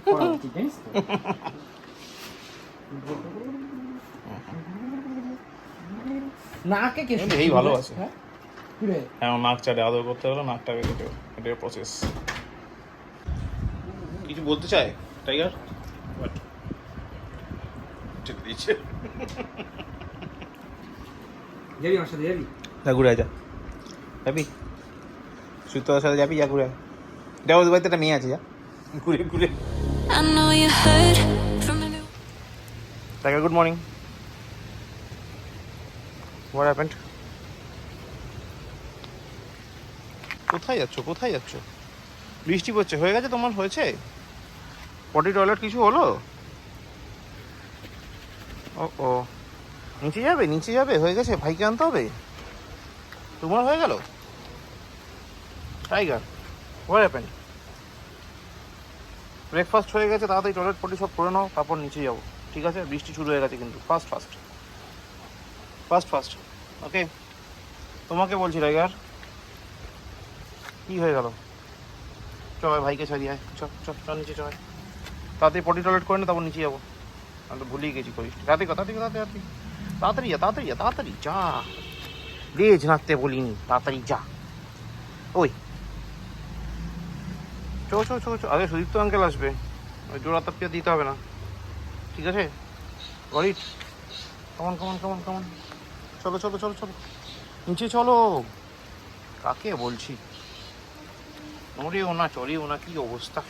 করা উচিত, জানিস তো? নাকে কে এই ভালোবাসে। হ্যাঁ কি রে? হ্যাঁ, নাক চাটে আদর করতে হলো, নাকটাকে কেটে, এটাই প্রসেস। কিছু বলতে চায় টাইগার? বাট চেতে দিয়েছে। যাবি আমার সাথে যাবি? যা ঘুরে যা, যাবি সুতোর সাথে যাবি, যা ঘুরে আয়। যাবো, বাড়িতে একটা মেয়ে আছে, যা ঘুরে ঘুরে। Tiger, good morning. What happened? কোথায় যাচ্ছ, কোথায় যাচ্ছ? বৃষ্টি পড়ছে, হয়ে গেছে তোমার? হয়েছে পটি টয়লেট? কিছু হলো? ও ও, নিচে যাবে, নিচে যাবে, হয়ে গেছে, ভাইকে আনতে হবে। তোমার হয়ে গেল? Tiger, what happened? ব্রেকফাস্ট হয়ে গেছে, তাড়াতাড়ি টয়লেট পটি সব করে নাও, তারপর নিচে যাবো, ঠিক আছে? বৃষ্টি শুরু হয়ে গেছে কিন্তু, ফাস্ট ফাস্ট ফাস্ট ফাস্ট। ওকে, তোমাকে বলছি টাইগার, কী হয়ে গেল? চল ভাইকে ছাড়িয়ে আয়, চল চল চল নিচে চল, তাড়াতাড়ি পটি টয়লেট করে না, তারপর নিচে যাবো। আমি তো ভুলেই গেছি করিস। তাড়াতাড়ি তাড়াতাড়ি তাড়াতাড়ি তাড়াতাড়ি যা, তাড়াতাড়ি যা, তাড়াতাড়ি যা, লেজ নাড়তে বলিনি, তাড়াতাড়ি যা। ওই চো চো চো চো, আরে সুদীপ্ত আঙ্কেল আসবে, ওই জোড়া তাপিয়া দিতে হবে না, ঠিক আছে? গরিট, কমন কমন কমন কমন, চলো চলো চলো চলো, নিচে চলো। কাকে বলছি? নড়েও না, চড়েও না, কি অবস্থা।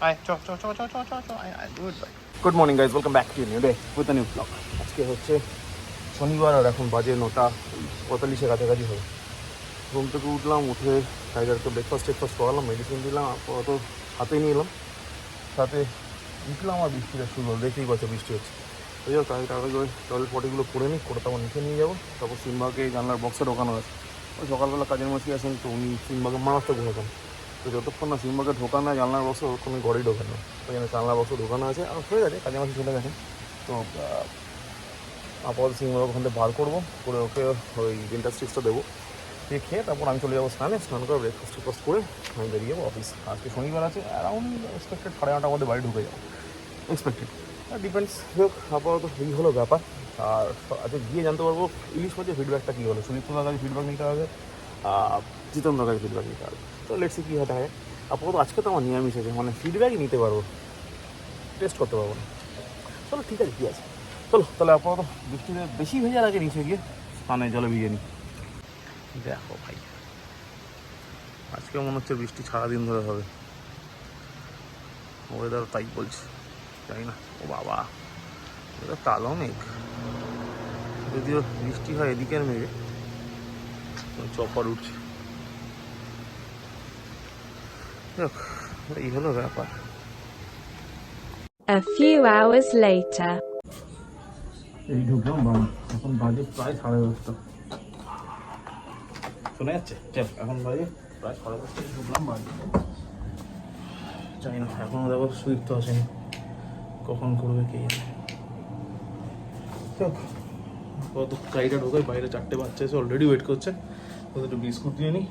আয় চ চ চ চ চ চ চ, আয় আয়, good bye. Good morning guys, welcome back to new day with a new blog. আজকে হচ্ছে শনিবার, আর এখন বাজে 9:45 কাছাকাছি হবে। ঘুম থেকে উঠলাম, উঠে টাইগারকে ব্রেকফাস্ট করালাম, মেডিসিন দিলাম, আপাতত হাতে নিয়ে এলাম, সাথে উঠলাম আর বৃষ্টিটা শুরু হলো, দেখতেই পাচ্ছ বৃষ্টি হচ্ছে। ওই জন্য তাড়াতাড়ি করে টয়লেট পটিগুলো করে নিই, করে তারপর নিচে নিয়ে যাবো। তারপর সিম্বাকে জানলার বক্সে ঢোকানো আছে। ওই সকালবেলা কাজের মাসি আসেন, তো উনি সিম্বাকে মারাত্মক ঘুমাতেন, তো যতক্ষণ না সিম্বাকে ঢোকানো হয় জানলার বক্সে, ততক্ষণ ঘরেই ঢোকেন না। ওই জন্য জানলার বক্সে ঢোকানো আছে, আর হয়ে গেছে, কাজের মাসি চলে গেছেন। তো আপাতত সিম্বাকে ওখান থেকে বার করবো, করে ওকে ওই ডিন্টার স্টিচটা দেবো, দিয়ে খেয়ে তারপর আমি চলে যাবো স্নান করে ব্রেকফাস্ট করে আমি বেরিয়ে যাবো অফিস। আজকে শনিবার আছে, অ্যারাউন্ড এক্সপেক্টেড 9:30 মধ্যে বাড়ি ঢুকে যাবো, এক্সপেক্টেড, ডিপেন্ডস। হোক, আপাতত এই হলো ব্যাপার। আর আজকে গিয়ে জানতে পারবো ইলিশ মাছের ফিডব্যাকটা কী হলো। সুদীপ্তদার কাছে ফিডব্যাক নিতে হবে, জিতেন্দ্র কাছে ফিডব্যাক নিতে হবে। তো লেটসি কী হতে হয়। আপাতত আজকে তো আমার নিরামিষ আছে, মানে ফিডব্যাকই নিতে পারবো, টেস্ট করতে পারবো না। চলো ঠিক আছে, কী আছে, চলো তাহলে আপাতত বৃষ্টিতে বেশি ভেজার আগে নিচে গিয়ে স্নানে জলে ভিজে নিই। দেখো ভাই, আজকে মনে হচ্ছে বৃষ্টি সারাদিন ধরে হবে, ওয়েদার তাই বলছে, জানি না। ও বাবা, এটা কালো মেঘ, যদিও বৃষ্টি হয় এদিকের মেঘে, চপার উঠছে। দেখ, এই হলো ব্যাপার। A few hours later. এই ঢুকলাম, এখন বাজে প্রায় 10:30। শোনা যাচ্ছে? চল, এখন বাজে প্রায় 10:30, ঢুকলাম বাড়ি। জানি না, এখনও দেখো সুদীপ্ত আসেনি, কখন করবে কে জানে। কত গাড়িটা ঢোকায়, বাইরে 4টে বাচ্চা এসে অলরেডি ওয়েট করছে, ওদের একটু বিস্কুট দিয়ে নিই,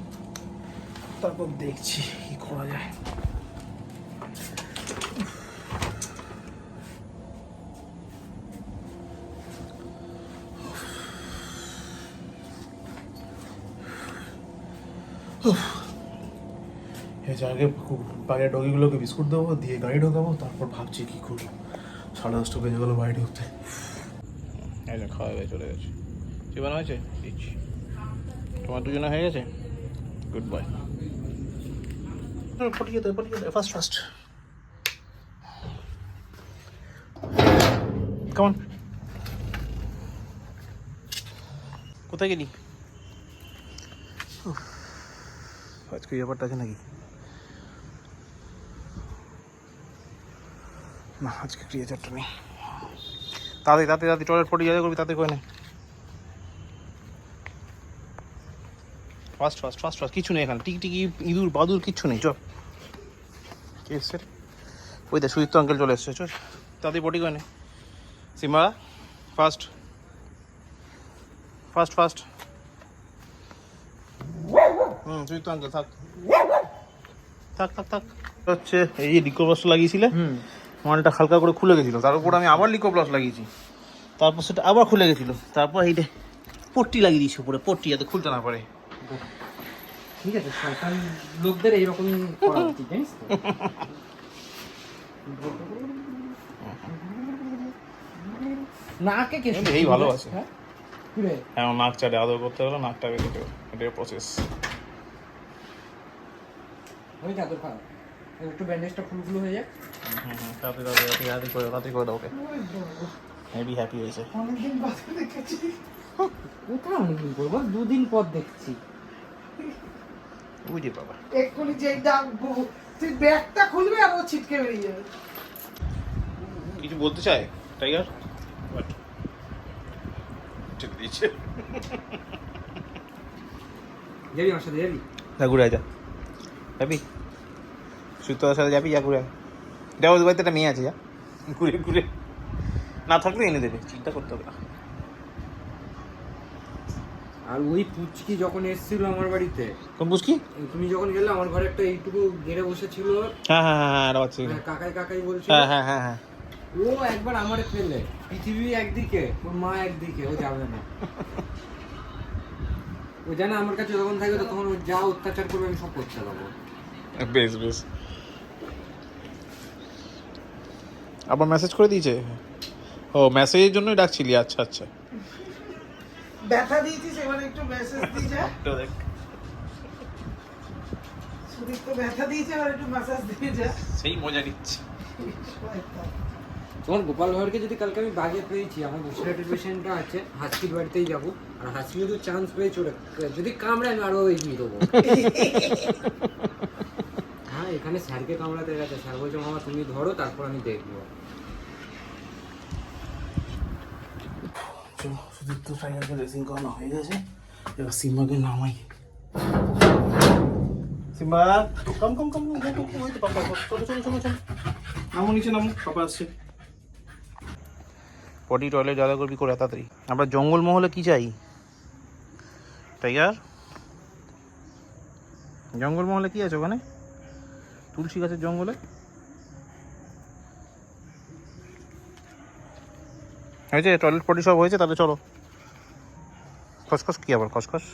তারপর দেখছি কি করা যায়। আগে বাইরে ডগিগুলোকে বিস্কুট দেবো, দিয়ে গাড়ি ঢোকাবো, তারপর ভাবছি কী করবো। 10:30 বেজে গেলো বাড়ি ঢুকতে। খাওয়া হয়ে চলে গেছে, চিবানো হয়েছে, দিচ্ছি। তোমার দুজনে হয়ে গেছে, গুড বাই। পটিয়ে দে ফাস্ট। কেমন, কোথায় গেলি? আজকে ব্যাপারটা আছে নাকি? না, আজকে ক্রিয়েচারটা নেই। তাড়াতাড়ি টয়লেট পটি যা করবি তাতে করে নে, ফাস্ট। কিছু নেই এখানে, টিকটিকি ইঁদুর বাদুর কিচ্ছু নেই, চল। কে এসছে? ওই দেখ সুদীপ্ত আঙ্কেল চলে এসছে, চল তাড়াতাড়ি পটি করে নে। সিমা, ফাস্ট। সুদীপ্ত আঙ্কেল থাক। হচ্ছে এই লিকো প্লাস লাগিয়েছিলে, মালটা হালকা করে খুলে গেছিলো, তার উপর আমি আবার লিকো প্লাস লাগিয়েছি, তারপর সেটা আবার খুলে গেছিলো, তারপর এইটা পট্টি লাগিয়ে দিয়েছি উপরে, পট্টি যাতে খুলতে না পারে। ঠিক আছে, শয়তান লোকদের এইরকমই করা উচিত, জানিস তো? নাকে কে এই ভালোবাসে। হ্যাঁ কি রে? এখন নাক চাটে আদর করতে হলো, নাকটা বেঁধে দেবো, এটাই প্রসেস। ওই চাদর খা, একটু ব্যান্ডেজটা ফুলফুল হয়ে যাক। তাড়াতাড়ি করে দাও ওকে, হেভি হ্যাপি হয়েছে। অনেকদিন পর দেখেছি। কোথায় অনেকদিন পর? বল 2 দিন পর দেখছি। বুঝি বাবা, এক্ষুনি যেই ডাকবো তুই ব্যাগটা খুলবি আর ও ছিটকে বেরিয়ে যাবে। কিছু বলতে চায় টাইগার? ঠিক দিয়েছে। যাবি আমার সাথে, যাবি? যা ঘুরে যা, যাবি সুতোর সাথে যাবি, যা ঘুরে যাও, ওদের বাড়িতে একটা মেয়ে আছে, যা ঘুরে ঘুরে, না থাকলে এনে দেবে, চিন্তা করতে হবে না। আর ওই পুচকি যখন এসেছিল আমার বাড়িতে, কোন বুঝকি? তুমি যখন গেলে আমার ঘরে একটা এইটুকু গেড়ে বসেছিল, হ্যাঁ হ্যাঁ হ্যাঁ এটা হচ্ছে, কাকাই কাকাই বলছিল, হ্যাঁ হ্যাঁ হ্যাঁ হ্যাঁ, ও একবার আমারে ফেলে, পৃথিবী একদিকে ওর মা একদিকে, ও যাবে না। ও জানে আমার কাছে যখন থাকবে তখন ও যা অত্যাচার করবে আমি সব করতে পারবো। বেশ বেশ। আবার মেসেজ করে দিয়েছে? ও মেসেজের জন্যই ডাকছিলি, আচ্ছা আচ্ছা। ব্যথা দিয়েছিস, এবার একটু মেসেজ দিয়ে যা। সুদীপ তো ব্যথা দিয়েছে, এবার একটু মেসেজ দিয়ে যা। সেই মজা নিচ্ছি। তোমার গোপাল ভাঁড়কে যদি কালকে আমি বাগে পেয়েছি, আমার বসিরহাটের পেশেন্টটা আছে, হাসকির বাড়িতেই যাবো, আর হাসকি যদি চান্স পেয়েছে ওরা যদি কামড়ে আমি আরো এগিয়ে দেবো। হ্যাঁ এখানে স্যারকে কামড়াতে গেছে, স্যার বলছে মামা তুমি ধরো তারপর আমি দেখবো। সুদীপ্ত টাইগারকে ড্রেসিং করানো হয়ে গেছে, এবার সিম্বাকে নামাই। সিম্বা কম কম কম, ওই তো পাপা, চলো চলো চলো চলো, নামো নিচে নামো, পাপা আসছে। পটি টয়লেট জ্বালা করবি করে তাড়াতাড়ি। আমরা জঙ্গলমহলে কি চাই টাইগার? জঙ্গলমহলে কি আছে ওখানে? তুলসী গাছের জঙ্গলে হয়েছে, টয়লেট পটি সব হয়েছে, তাহলে চলো। খসখস কি আবার খসখস?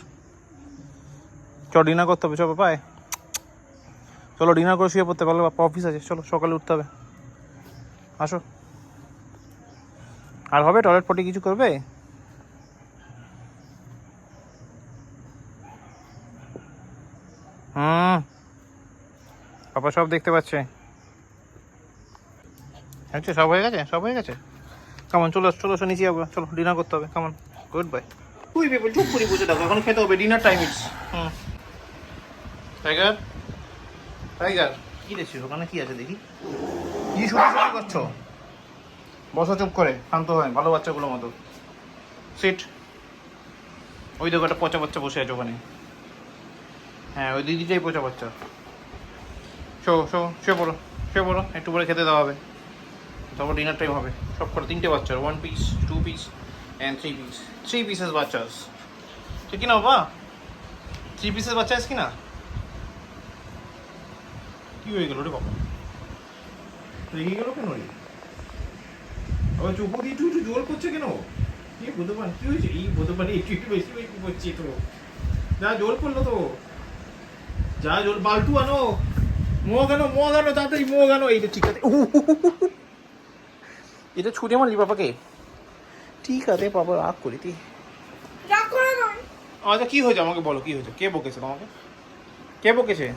চলো ডিনার করতে হবে, চলো পায়, চলো ডিনার করে শুয়ে পড়তে পারলে, বাপ্পা অফিস আছে, চলো সকালে উঠতে হবে, আসো। আর হবে টয়লেট পটি কিছু করবে? পাপা সব দেখতে পাচ্ছে, আচ্ছা সব হয়ে গেছে, সব হয়ে গেছে। কেমন চলো চলো নিচে যাবো, চলো ডিনার করতে হবে, কেমন? Good bye. তুই পেপল চুপ করে বসে থাকো, এখন খেতে হবে, dinner time it's. Tiger tiger কি দেখছিস ওখানে, কি আছে দেখি? কি শুধু শুধু করছো? বসো চুপ করে, শান্ত হয়, ভালো বাচ্চাগুলোর মতো। সিট। ওই দেখো একটা পচা বাচ্চা বসে আছে ওখানে, হ্যাঁ ওই দিদিটাই পচা বাচ্চা। শুয়ে পড়ো, শুয়ে পড়ো, একটু পরে খেতে দেওয়া হবে, তারপর ডিনার টাইম হবে। সব করে 3টে বাচ্চার, 1 piece 2 piece and 3 piece, 3 pieces বাচ্চাস, ঠিক না বাবা? 3 pieces বাচ্চা আছে কিনা? কি হয়ে গেল রে বাবা, রেগে গেল কেন রে? আবার চুপ দিয়ে একটু একটু জোর করছে কেন? কি বলতে পারেন, কি হয়েছে? এই বলতে পারি একটু একটু বেশি বেশি করছি তো, যা জোর করলো তো, যা জোর, বালটু আনো, মগ আনো তাড়াতাড়ি, মগ আনো। এইটা ঠিক আছে, এটা ছুটে মারলি বাবাকে? ঠিক আছে বাবা, রাগ করি তুই। রাগ করে নয়। আচ্ছা কি হয়েছে আমাকে বলো, কি হয়েছে? কে বকেছে তোমাকে? কে বকেছে?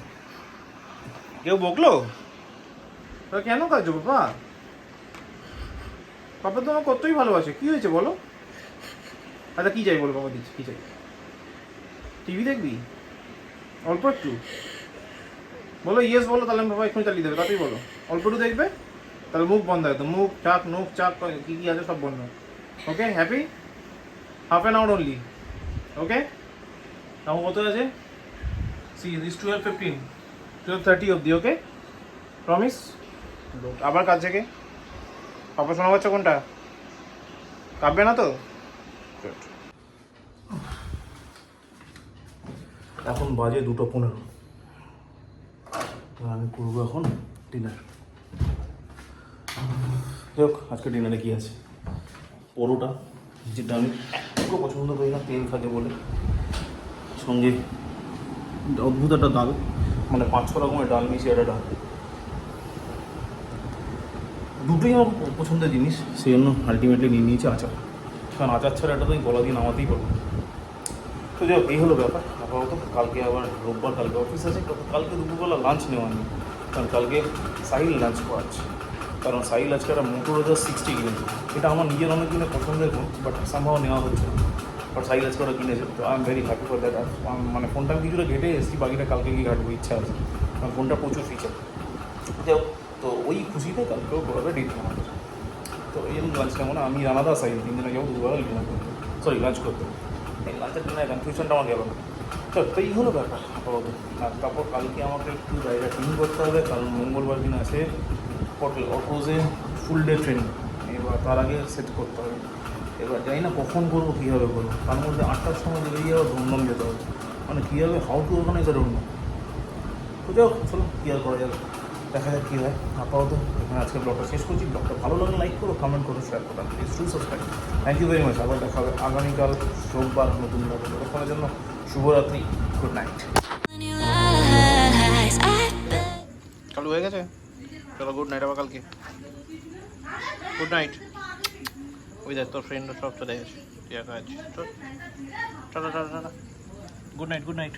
কেউ বকলো? কেন কাজো বাবা? পাপা তোমার কতই ভালোবাসে, কি হয়েছে বলো? আচ্ছা কি চাই বলো, বাবা দিচ্ছি, কি চাই? টিভি দেখবি অল্প একটু? বলো ইয়েস বলো, তাহলে বাবা এক্ষুনি চালিয়ে দেবে, তাতেই বলো। অল্প একটু দেখবে, তাহলে মুখ বন্ধ একদম, মুখ চাক নোখ চাক কি কি আছে সব বন্ধ। Okay happy? Half an hour only, okay? আমার কত আছে? সি দিস 12:15 12:30 অবধি, ওকে? প্রমিস? আবার কাজ থেকে পাপা শোনা পাচ্ছ কোনটা? কাঁপবে না তো? এখন বাজে 2:15। আমি করবো এখন ডিনার। হোক, আজকে ডিনারে কী আছে? পরোটা, যেটা আমি একটু পছন্দ করি না, তেল থাকে বলে, সঙ্গে অদ্ভুত একটা ডাল, মানে 5-6 রকমের ডাল মিশিয়ে একটা ডাল। দুটোই আমার পছন্দের জিনিস, সেই জন্য আলটিমেটলি নিয়ে নিয়েছি আচার, কারণ আচার ছাড়া একটা তো আমি গলা দিয়ে নামাতেই পারবো। তো যাই হোক, এই হলো ব্যাপার। আপাতত কালকে আবার রোববার, কালকে অফিস আছে, কালকে দুপুরবেলা লাঞ্চ নেওয়া নেই, কারণ কালকে সাহিল লাঞ্চ করাচ্ছে। কারণ সাহিল আজকে একটা মোটোরোজার 60 কিনেছে, এটা আমার নিজের অনেক দিনের পছন্দের ফোন, বাট সম্ভব নেওয়া হচ্ছে না। বাট সাহিল আজকে ওরা কিনেছে, তো I am very happy for that. মানে ফোনটা আমি কিছুটা ঘেটে এসেছি, বাকিটা কালকে গিয়ে ঘাটবো, ইচ্ছা আছে, কারণ ফোনটা প্রচুর ফিচার। যাই হোক, তো ওই খুশিতে কালকেও ঘোরাবে ডিনার আমাদের। তো এই জন্য লাঞ্চ কেমন, আমি রানাদা সাহিল 3 দিনে যাবো দুপুরবেলা ডিনার করতে, সরি লাঞ্চ করতে। এই লাঞ্চের ডিনার কনফিউশনটা আমার গেল না। তো এই হলো ব্যাপার আপাতত। আর তারপর কালকে আমাকে একটু জায়গা ট্রেনিং করতে হবে, কারণ মঙ্গলবার দিন আছে হোটেল অটোজে ফুল ডে ট্রেনিং। এবার তার আগে সেট করতে হবে। এবার জানি না কখন করবো, কীভাবে করবো, তার মধ্যে 8টার সময় বেরিয়ে যাওয়া ধুমধাম যেতে হবে, মানে কীভাবে হাউ টু অর্গানাইজ আর অন্য। তো যাই হোক, চলো কী আর করা যাবে, দেখা যাক কী হয়। আপাতত এখানে আজকে ব্লগটা শেষ করছি। ব্লগটা ভালো লাগলে লাইক করো, কমেন্ট করো, শেয়ার করো, please to subscribe. Thank you very much. আবার দেখা হবে আগামীকাল রোববার নতুন ব্লগে। ততক্ষণের জন্য শুভরাত্রি, গুড নাইট। চালু হয়ে গেছে, চলো গুড নাইট। আবার কালকে গুড নাইট। ওই দেখ তোর ফ্রেন্ড সব চলে গেছে, তুই একা আছিস। চলো চলো চলো, good night, good night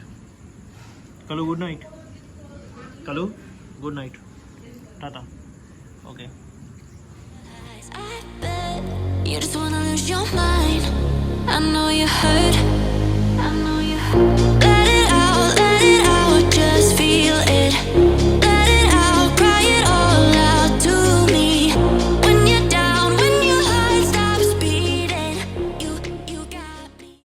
Kalu, good night Kalu, good night, tata, okay. You just wanna lose your mind.